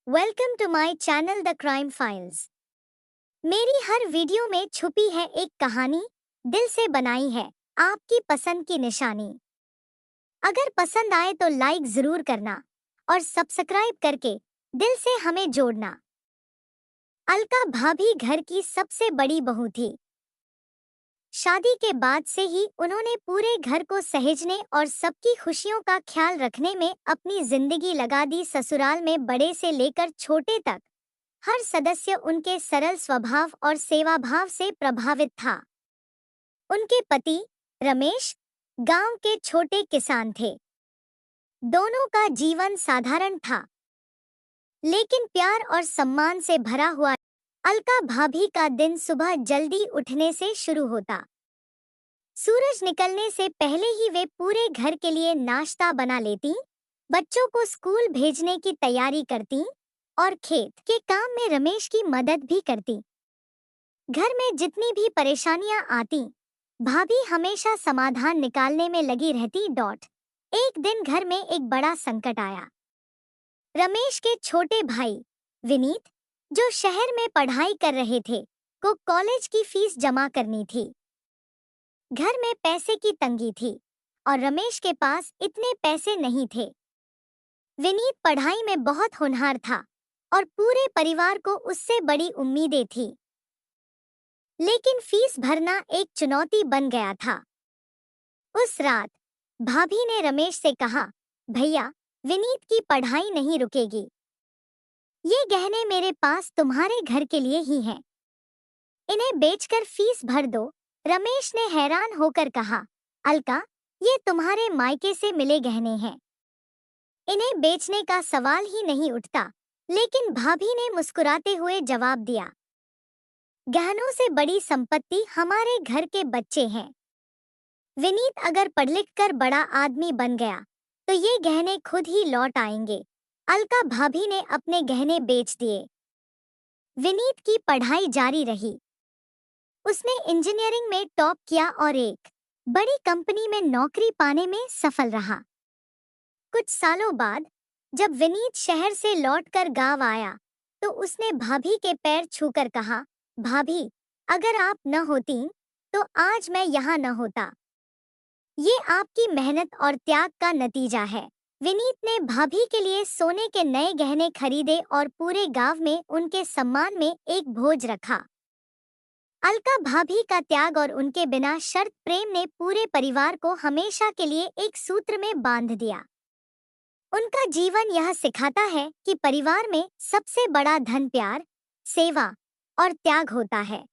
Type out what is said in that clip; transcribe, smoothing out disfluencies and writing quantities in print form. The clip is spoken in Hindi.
Welcome to my channel the crime files. मेरी हर वीडियो में छुपी है एक कहानी, दिल से बनाई है, आपकी पसंद की निशानी। अगर पसंद आए तो लाइक जरूर करना और सब्सक्राइब करके दिल से हमें जोड़ना। अलका भाभी घर की सबसे बड़ी बहू थी। शादी के बाद से ही उन्होंने पूरे घर को सहेजने और सबकी खुशियों का ख्याल रखने में अपनी जिंदगी लगा दी। ससुराल में बड़े से लेकर छोटे तक हर सदस्य उनके सरल स्वभाव और सेवा भाव से प्रभावित था। उनके पति रमेश गांव के छोटे किसान थे। दोनों का जीवन साधारण था, लेकिन प्यार और सम्मान से भरा हुआ। अलका भाभी का दिन सुबह जल्दी उठने से शुरू होता। सूरज निकलने से पहले ही वे पूरे घर के लिए नाश्ता बना लेती, बच्चों को स्कूल भेजने की तैयारी करती और खेत के काम में रमेश की मदद भी करती। घर में जितनी भी परेशानियां आती, भाभी हमेशा समाधान निकालने में लगी रहती। एक दिन घर में एक बड़ा संकट आया। रमेश के छोटे भाई विनीत, जो शहर में पढ़ाई कर रहे थे, को कॉलेज की फीस जमा करनी थी। घर में पैसे की तंगी थी और रमेश के पास इतने पैसे नहीं थे। विनीत पढ़ाई में बहुत होनहार था और पूरे परिवार को उससे बड़ी उम्मीदें थी, लेकिन फीस भरना एक चुनौती बन गया था। उस रात भाभी ने रमेश से कहा, भैया, विनीत की पढ़ाई नहीं रुकेगी। ये गहने मेरे पास तुम्हारे घर के लिए ही हैं। इन्हें बेचकर फीस भर दो। रमेश ने हैरान होकर कहा, अलका, ये तुम्हारे मायके से मिले गहने हैं, इन्हें बेचने का सवाल ही नहीं उठता। लेकिन भाभी ने मुस्कुराते हुए जवाब दिया, गहनों से बड़ी संपत्ति हमारे घर के बच्चे हैं। विनीत अगर पढ़ लिख कर बड़ा आदमी बन गया तो ये गहने खुद ही लौट आएंगे। अलका भाभी ने अपने गहने बेच दिए। विनीत की पढ़ाई जारी रही। उसने इंजीनियरिंग में टॉप किया और एक बड़ी कंपनी में नौकरी पाने में सफल रहा। कुछ सालों बाद जब विनीत शहर से लौटकर गांव आया तो उसने भाभी के पैर छूकर कहा, भाभी, अगर आप न होती तो आज मैं यहाँ न होता। ये आपकी मेहनत और त्याग का नतीजा है। विनीत ने भाभी के लिए सोने के नए गहने खरीदे और पूरे गांव में उनके सम्मान में एक भोज रखा। अलका भाभी का त्याग और उनके बिना शर्त प्रेम ने पूरे परिवार को हमेशा के लिए एक सूत्र में बांध दिया। उनका जीवन यह सिखाता है कि परिवार में सबसे बड़ा धन प्यार, सेवा और त्याग होता है।